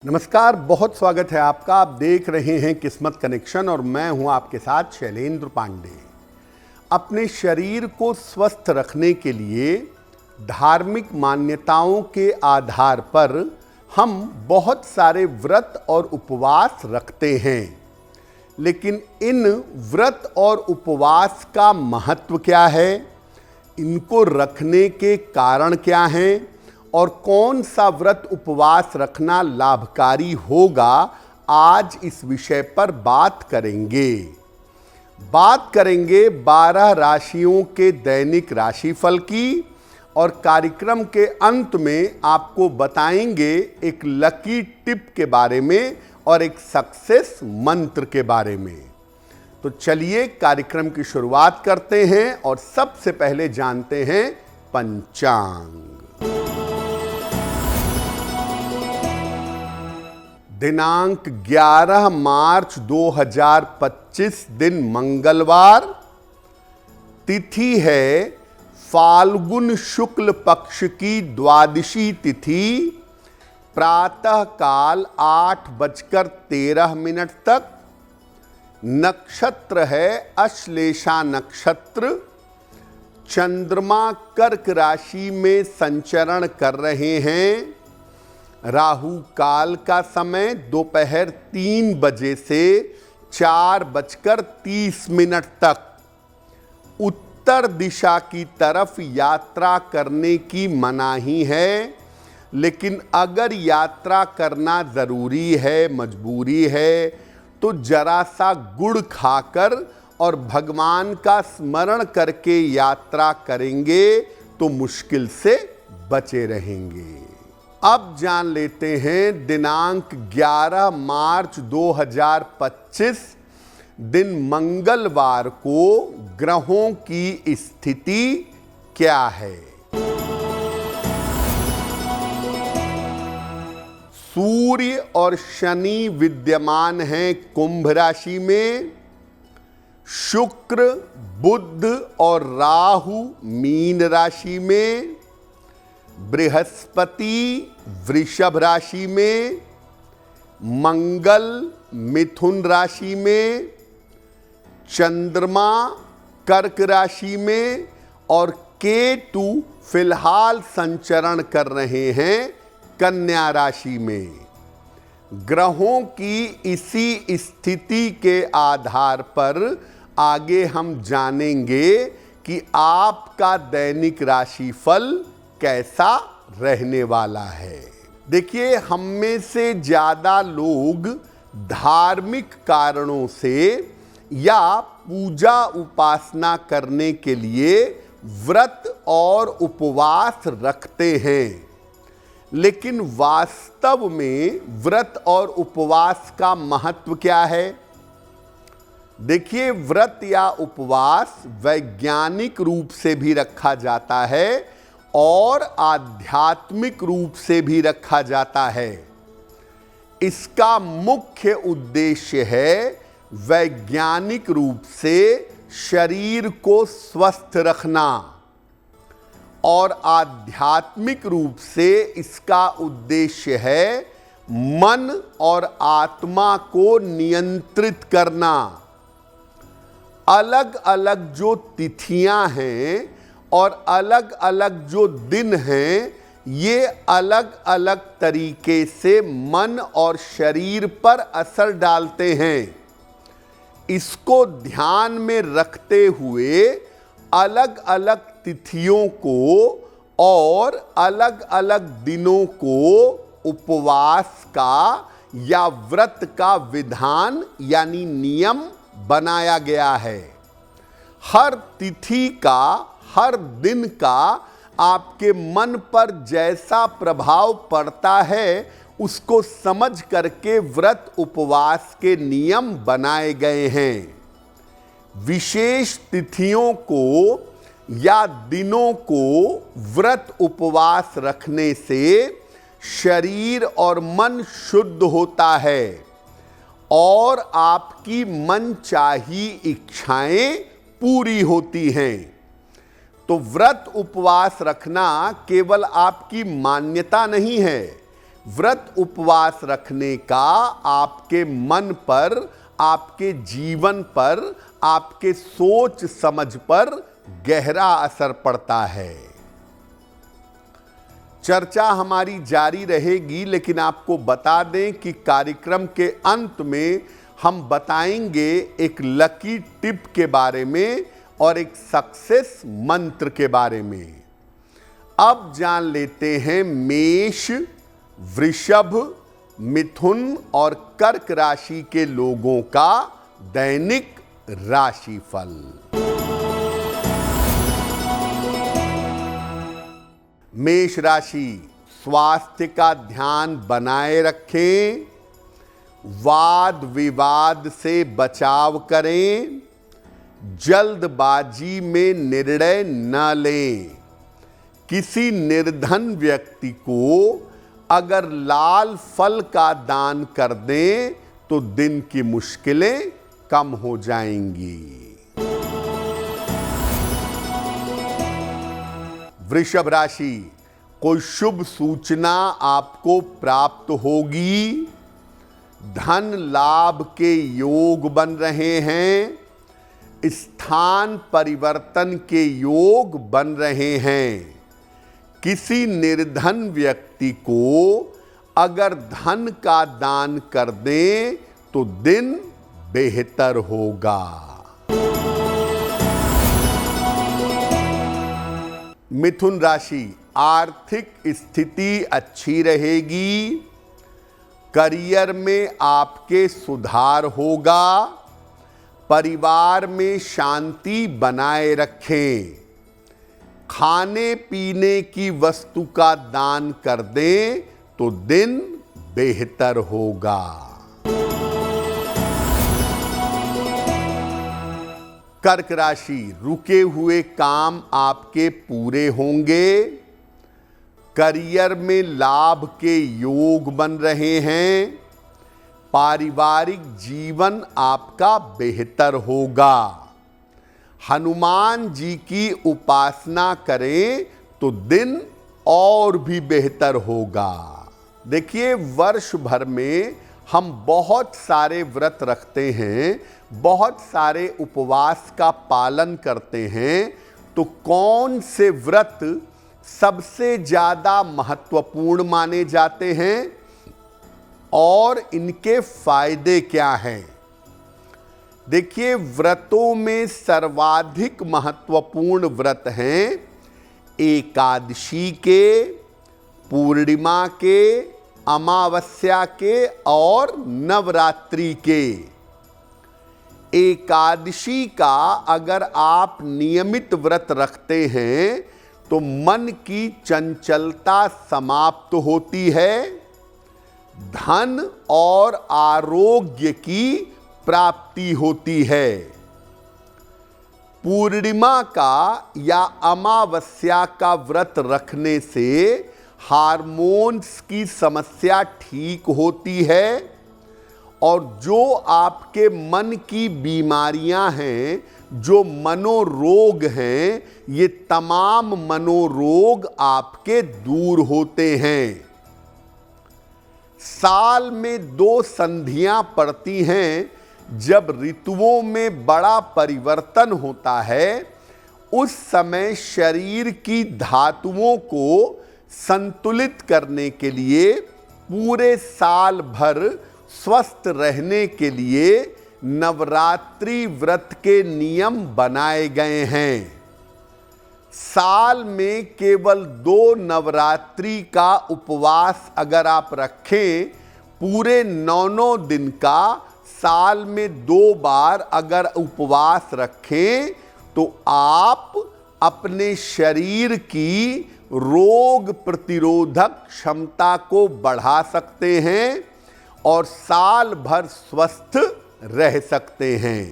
नमस्कार, बहुत स्वागत है आपका। आप देख रहे हैं किस्मत कनेक्शन और मैं हूं आपके साथ शैलेंद्र पांडे। अपने शरीर को स्वस्थ रखने के लिए धार्मिक मान्यताओं के आधार पर हम बहुत सारे व्रत और उपवास रखते हैं, लेकिन इन व्रत और उपवास का महत्व क्या है, इनको रखने के कारण क्या हैं और कौन सा व्रत उपवास रखना लाभकारी होगा, आज इस विषय पर बात करेंगे। 12 राशियों के दैनिक राशिफल की और कार्यक्रम के अंत में आपको बताएंगे एक लकी टिप के बारे में और एक सक्सेस मंत्र के बारे में। तो चलिए कार्यक्रम की शुरुआत करते हैं और सबसे पहले जानते हैं पंचांग। दिनांक 11 मार्च 2025 दिन मंगलवार, तिथि है फाल्गुन शुक्ल पक्ष की द्वादशी तिथि, प्रातः काल 8:13 तक। नक्षत्र है अश्लेषा नक्षत्र। चंद्रमा कर्क राशि में संचरण कर रहे हैं। राहु काल का समय दोपहर 3 बजे से 4:30 तक। उत्तर दिशा की तरफ यात्रा करने की मनाही है, लेकिन अगर यात्रा करना ज़रूरी है, मजबूरी है, तो जरा सा गुड़ खाकर और भगवान का स्मरण करके यात्रा करेंगे तो मुश्किल से बचे रहेंगे। अब जान लेते हैं दिनांक 11 मार्च 2025 दिन मंगलवार को ग्रहों की स्थिति क्या है। सूर्य और शनि विद्यमान हैं कुंभ राशि में। शुक्र, बुध और राहु मीन राशि में। बृहस्पति वृषभ राशि में। मंगल मिथुन राशि में। चंद्रमा कर्क राशि में और केतु फिलहाल संचरण कर रहे हैं कन्या राशि में। ग्रहों की इसी स्थिति के आधार पर आगे हम जानेंगे कि आपका दैनिक राशिफल कैसा रहने वाला है। देखिए, हम में से ज़्यादा लोग धार्मिक कारणों से या पूजा उपासना करने के लिए व्रत और उपवास रखते हैं, लेकिन वास्तव में व्रत और उपवास का महत्व क्या है? देखिए, व्रत या उपवास वैज्ञानिक रूप से भी रखा जाता है और आध्यात्मिक रूप से भी रखा जाता है। इसका मुख्य उद्देश्य है वैज्ञानिक रूप से शरीर को स्वस्थ रखना और आध्यात्मिक रूप से इसका उद्देश्य है मन और आत्मा को नियंत्रित करना। अलग अलग जो तिथियां हैं और अलग अलग जो दिन हैं, ये अलग अलग तरीके से मन और शरीर पर असर डालते हैं। इसको ध्यान में रखते हुए अलग अलग तिथियों को और अलग अलग दिनों को उपवास का या व्रत का विधान यानी नियम बनाया गया है। हर तिथि का, हर दिन का आपके मन पर जैसा प्रभाव पड़ता है, उसको समझ करके व्रत उपवास के नियम बनाए गए हैं। विशेष तिथियों को या दिनों को व्रत उपवास रखने से शरीर और मन शुद्ध होता है और आपकी मनचाही इच्छाएं पूरी होती हैं। तो व्रत उपवास रखना केवल आपकी मान्यता नहीं है, व्रत उपवास रखने का आपके मन पर, आपके जीवन पर, आपके सोच समझ पर गहरा असर पड़ता है। चर्चा हमारी जारी रहेगी, लेकिन आपको बता दें कि कार्यक्रम के अंत में हम बताएंगे एक लकी टिप के बारे में और एक सक्सेस मंत्र के बारे में। अब जान लेते हैं मेष, वृषभ, मिथुन और कर्क राशि के लोगों का दैनिक राशिफल। मेष राशि, स्वास्थ्य का ध्यान बनाए रखें, वाद विवाद से बचाव करें, जल्दबाजी में निर्णय न लें। किसी निर्धन व्यक्ति को अगर लाल फल का दान कर दें तो दिन की मुश्किलें कम हो जाएंगी। वृषभ राशि, कोई शुभ सूचना आपको प्राप्त होगी, धन लाभ के योग बन रहे हैं, स्थान परिवर्तन के योग बन रहे हैं। किसी निर्धन व्यक्ति को अगर धन का दान कर दें तो दिन बेहतर होगा। मिथुन राशि, आर्थिक स्थिति अच्छी रहेगी, करियर में आपके सुधार होगा, परिवार में शांति बनाए रखें। खाने पीने की वस्तु का दान कर दें तो दिन बेहतर होगा। कर्क राशि, रुके हुए काम आपके पूरे होंगे, करियर में लाभ के योग बन रहे हैं, पारिवारिक जीवन आपका बेहतर होगा। हनुमान जी की उपासना करें तो दिन और भी बेहतर होगा। देखिए, वर्ष भर में हम बहुत सारे व्रत रखते हैं, बहुत सारे उपवास का पालन करते हैं, तो कौन से व्रत सबसे ज़्यादा महत्वपूर्ण माने जाते हैं और इनके फायदे क्या हैं? देखिए, व्रतों में सर्वाधिक महत्वपूर्ण व्रत हैं एकादशी के, पूर्णिमा के, अमावस्या के और नवरात्रि के। एकादशी का अगर आप नियमित व्रत रखते हैं तो मन की चंचलता समाप्त होती है, धन और आरोग्य की प्राप्ति होती है। पूर्णिमा का या अमावस्या का व्रत रखने से हार्मोन्स की समस्या ठीक होती है और जो आपके मन की बीमारियां हैं, जो मनोरोग हैं, ये तमाम मनोरोग आपके दूर होते हैं। साल में 2 संधियां पड़ती हैं जब ऋतुओं में बड़ा परिवर्तन होता है। उस समय शरीर की धातुओं को संतुलित करने के लिए, पूरे साल भर स्वस्थ रहने के लिए नवरात्रि व्रत के नियम बनाए गए हैं। साल में केवल 2 नवरात्रि का उपवास अगर आप रखें, पूरे 9 दिन का, साल में 2 बार अगर उपवास रखें, तो आप अपने शरीर की रोग प्रतिरोधक क्षमता को बढ़ा सकते हैं और साल भर स्वस्थ रह सकते हैं।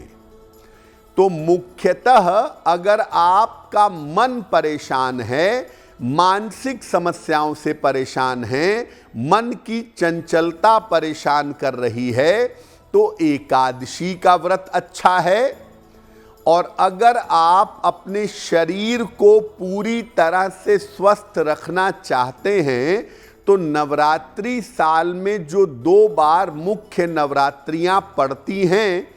तो मुख्यतः अगर आपका मन परेशान है, मानसिक समस्याओं से परेशान है, मन की चंचलता परेशान कर रही है, तो एकादशी का व्रत अच्छा है। और अगर आप अपने शरीर को पूरी तरह से स्वस्थ रखना चाहते हैं तो नवरात्रि साल में जो 2 बार मुख्य नवरात्रियां पड़ती हैं,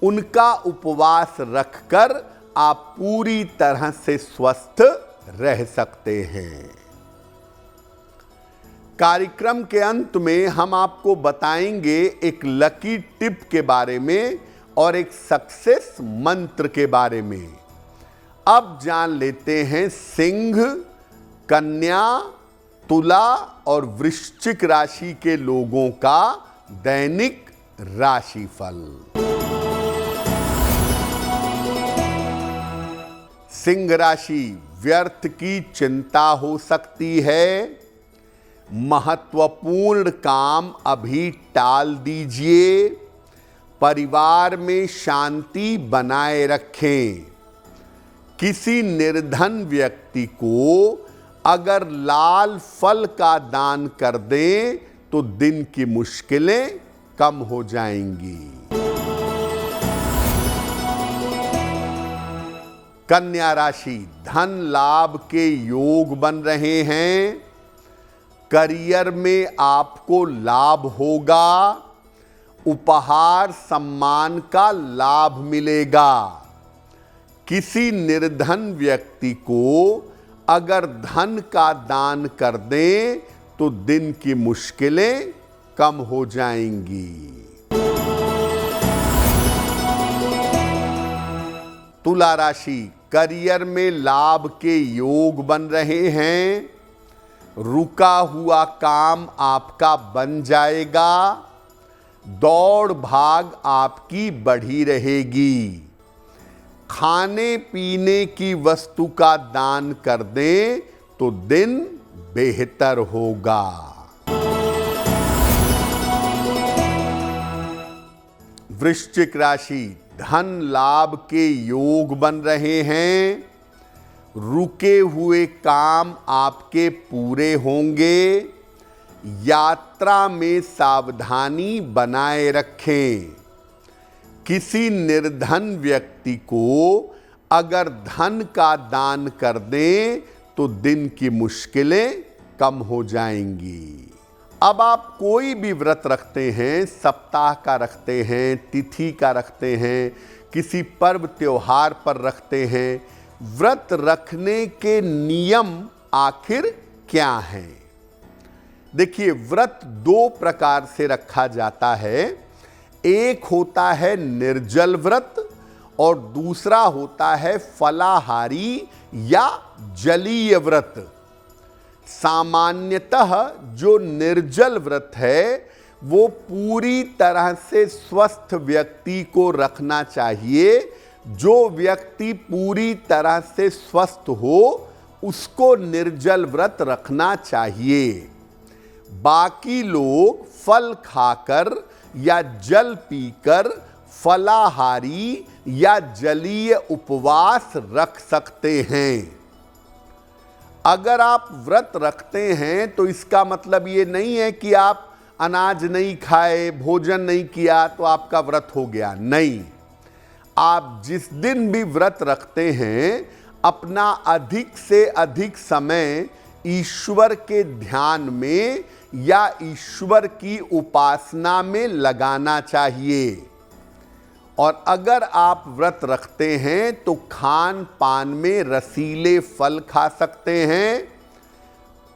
उनका उपवास रखकर आप पूरी तरह से स्वस्थ रह सकते हैं। कार्यक्रम के अंत में हम आपको बताएंगे एक लकी टिप के बारे में और एक सक्सेस मंत्र के बारे में। अब जान लेते हैं सिंह, कन्या, तुला और वृश्चिक राशि के लोगों का दैनिक राशिफल। सिंह राशि, व्यर्थ की चिंता हो सकती है। महत्वपूर्ण काम अभी टाल दीजिए। परिवार में शांति बनाए रखें। किसी निर्धन व्यक्ति को अगर लाल फल का दान कर दें तो दिन की मुश्किलें कम हो जाएंगी। कन्या राशि, धन लाभ के योग बन रहे हैं। करियर में आपको लाभ होगा। उपहार सम्मान का लाभ मिलेगा। किसी निर्धन व्यक्ति को अगर धन का दान कर दें तो दिन की मुश्किलें कम हो जाएंगी। तुला राशि, करियर में लाभ के योग बन रहे हैं। रुका हुआ काम आपका बन जाएगा। दौड़ भाग आपकी बढ़ी रहेगी। खाने पीने की वस्तु का दान कर दें तो दिन बेहतर होगा। वृश्चिक राशि, धन लाभ के योग बन रहे हैं। रुके हुए काम आपके पूरे होंगे। यात्रा में सावधानी बनाए रखें। किसी निर्धन व्यक्ति को अगर धन का दान कर दें तो दिन की मुश्किलें कम हो जाएंगी। अब आप कोई भी व्रत रखते हैं, सप्ताह का रखते हैं, तिथि का रखते हैं, किसी पर्व त्योहार पर रखते हैं, व्रत रखने के नियम आखिर क्या हैं? देखिए, व्रत 2 प्रकार से रखा जाता है। एक होता है निर्जल व्रत और दूसरा होता है फलाहारी या जलीय व्रत। सामान्यतः जो निर्जल व्रत है वो पूरी तरह से स्वस्थ व्यक्ति को रखना चाहिए। जो व्यक्ति पूरी तरह से स्वस्थ हो उसको निर्जल व्रत रखना चाहिए। बाकी लोग फल खाकर या जल पीकर फलाहारी या जलीय उपवास रख सकते हैं। अगर आप व्रत रखते हैं तो इसका मतलब ये नहीं है कि आप अनाज नहीं खाए, भोजन नहीं किया तो आपका व्रत हो गया। नहीं, आप जिस दिन भी व्रत रखते हैं अपना अधिक से अधिक समय ईश्वर के ध्यान में या ईश्वर की उपासना में लगाना चाहिए। और अगर आप व्रत रखते हैं तो खान पान में रसीले फल खा सकते हैं,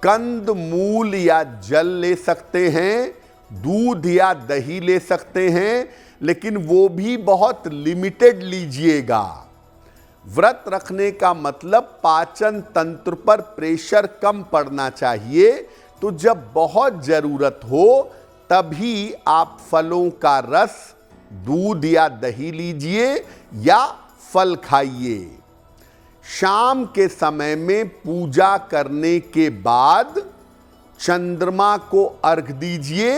कंद मूल या जल ले सकते हैं, दूध या दही ले सकते हैं, लेकिन वो भी बहुत लिमिटेड लीजिएगा। व्रत रखने का मतलब पाचन तंत्र पर प्रेशर कम पड़ना चाहिए। तो जब बहुत जरूरत हो तभी आप फलों का रस, दूध या दही लीजिए या फल खाइए। शाम के समय में पूजा करने के बाद चंद्रमा को अर्घ दीजिए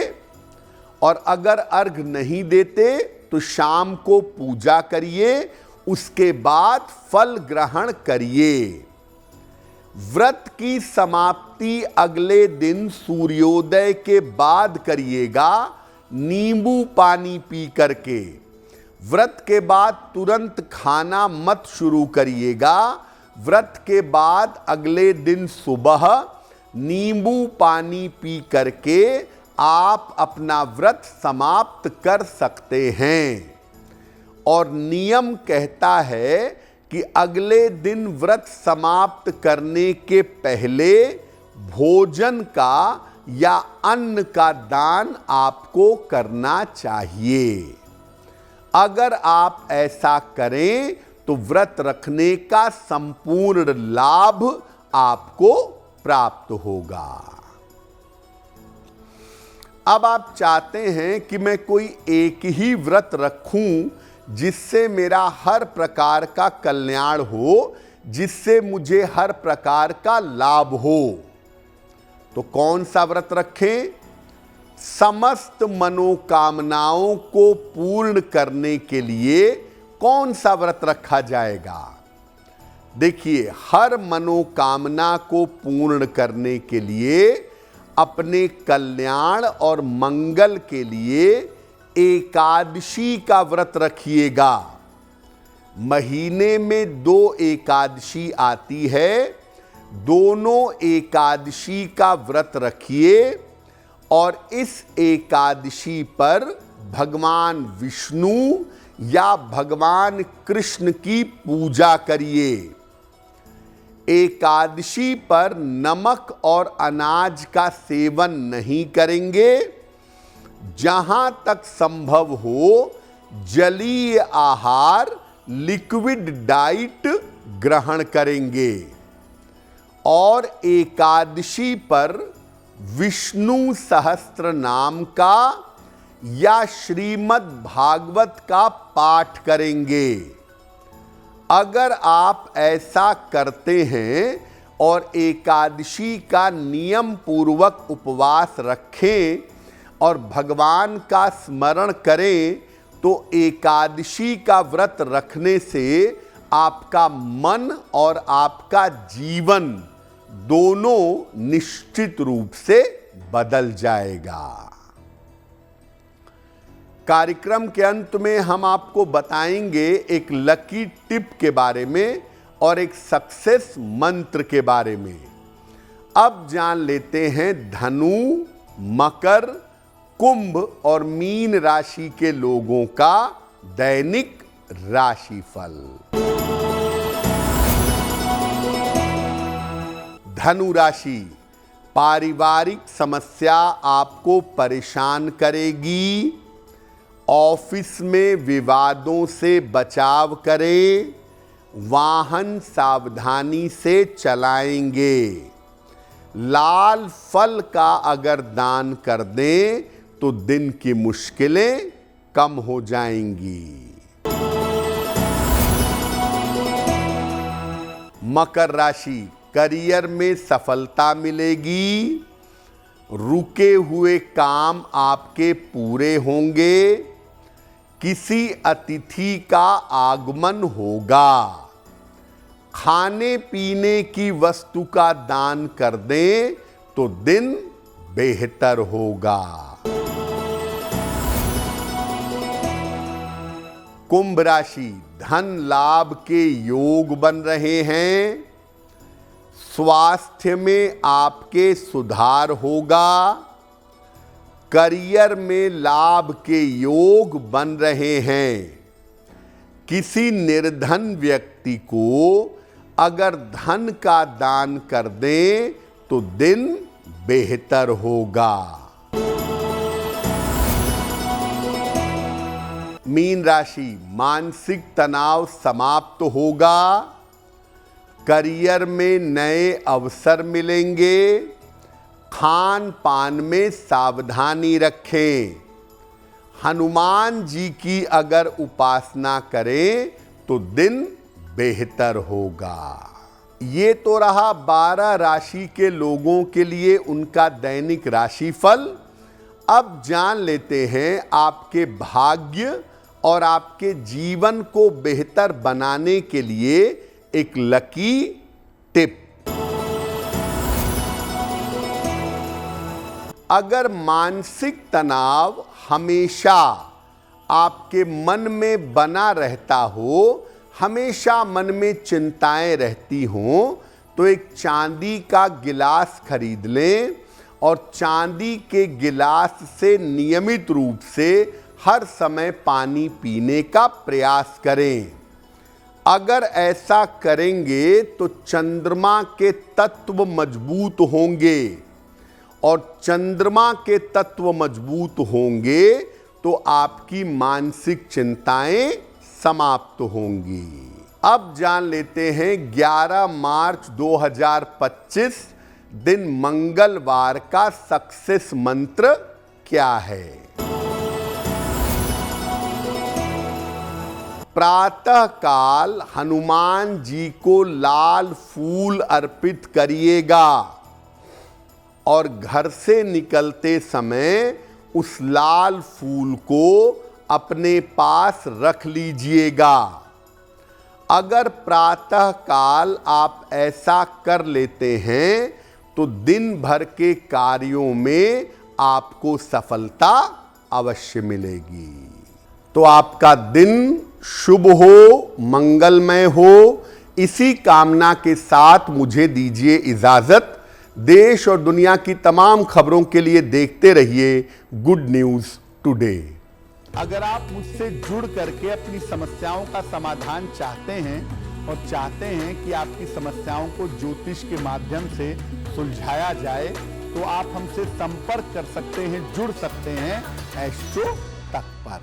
और अगर अर्घ नहीं देते तो शाम को पूजा करिए, उसके बाद फल ग्रहण करिए। व्रत की समाप्ति अगले दिन सूर्योदय के बाद करिएगा, नींबू पानी पी करके। व्रत के बाद तुरंत खाना मत शुरू करिएगा। व्रत के बाद अगले दिन सुबह नींबू पानी पी करके आप अपना व्रत समाप्त कर सकते हैं। और नियम कहता है कि अगले दिन व्रत समाप्त करने के पहले भोजन का या अन्न का दान आपको करना चाहिए। अगर आप ऐसा करें तो व्रत रखने का संपूर्ण लाभ आपको प्राप्त होगा। अब आप चाहते हैं कि मैं कोई एक ही व्रत रखूं जिससे मेरा हर प्रकार का कल्याण हो, जिससे मुझे हर प्रकार का लाभ हो। तो कौन सा व्रत रखें? समस्त मनोकामनाओं को पूर्ण करने के लिए कौन सा व्रत रखा जाएगा? देखिए, हर मनोकामना को पूर्ण करने के लिए, अपने कल्याण और मंगल के लिए एकादशी का व्रत रखिएगा। महीने में 2 एकादशी आती है, दोनों एकादशी का व्रत रखिए और इस एकादशी पर भगवान विष्णु या भगवान कृष्ण की पूजा करिए। एकादशी पर नमक और अनाज का सेवन नहीं करेंगे। जहां तक संभव हो जलीय आहार, लिक्विड डाइट ग्रहण करेंगे। और एकादशी पर विष्णु सहस्त्र नाम का या श्रीमद् भागवत का पाठ करेंगे। अगर आप ऐसा करते हैं और एकादशी का नियम पूर्वक उपवास रखें और भगवान का स्मरण करें, तो एकादशी का व्रत रखने से आपका मन और आपका जीवन दोनों निश्चित रूप से बदल जाएगा। कार्यक्रम के अंत में हम आपको बताएंगे एक लकी टिप के बारे में और एक सक्सेस मंत्र के बारे में। अब जान लेते हैं धनु, मकर, कुंभ और मीन राशि के लोगों का दैनिक राशिफल। धनु राशि, पारिवारिक समस्या आपको परेशान करेगी। ऑफिस में विवादों से बचाव करें। वाहन सावधानी से चलाएंगे। लाल फल का अगर दान कर दें तो दिन की मुश्किलें कम हो जाएंगी। मकर राशि, करियर में सफलता मिलेगी। रुके हुए काम आपके पूरे होंगे। किसी अतिथि का आगमन होगा। खाने पीने की वस्तु का दान कर दें तो दिन बेहतर होगा। कुंभ राशि, धन लाभ के योग बन रहे हैं। स्वास्थ्य में आपके सुधार होगा। करियर में लाभ के योग बन रहे हैं। किसी निर्धन व्यक्ति को अगर धन का दान कर दें तो दिन बेहतर होगा। मीन राशि, मानसिक तनाव समाप्त होगा। करियर में नए अवसर मिलेंगे। खान पान में सावधानी रखें। हनुमान जी की अगर उपासना करें तो दिन बेहतर होगा। ये तो रहा 12 राशि के लोगों के लिए उनका दैनिक राशिफल। अब जान लेते हैं आपके भाग्य और आपके जीवन को बेहतर बनाने के लिए एक लकी टिप। अगर मानसिक तनाव हमेशा आपके मन में बना रहता हो, हमेशा मन में चिंताएं रहती हों, तो एक चांदी का गिलास खरीद लें और चांदी के गिलास से नियमित रूप से हर समय पानी पीने का प्रयास करें। अगर ऐसा करेंगे तो चंद्रमा के तत्व मजबूत होंगे, और चंद्रमा के तत्व मजबूत होंगे तो आपकी मानसिक चिंताएं समाप्त होंगी। अब जान लेते हैं 11 मार्च 2025 दिन मंगलवार का सक्सेस मंत्र क्या है। प्रातः काल हनुमान जी को लाल फूल अर्पित करिएगा और घर से निकलते समय उस लाल फूल को अपने पास रख लीजिएगा। अगर प्रातः काल आप ऐसा कर लेते हैं तो दिन भर के कार्यों में आपको सफलता अवश्य मिलेगी। तो आपका दिन शुभ हो, मंगलमय हो, इसी कामना के साथ मुझे दीजिए इजाजत। देश और दुनिया की तमाम खबरों के लिए देखते रहिए गुड न्यूज टुडे। अगर आप मुझसे जुड़ करके अपनी समस्याओं का समाधान चाहते हैं और चाहते हैं कि आपकी समस्याओं को ज्योतिष के माध्यम से सुलझाया जाए, तो आप हमसे संपर्क कर सकते हैं, जुड़ सकते हैं एस्ट्रो तक पर।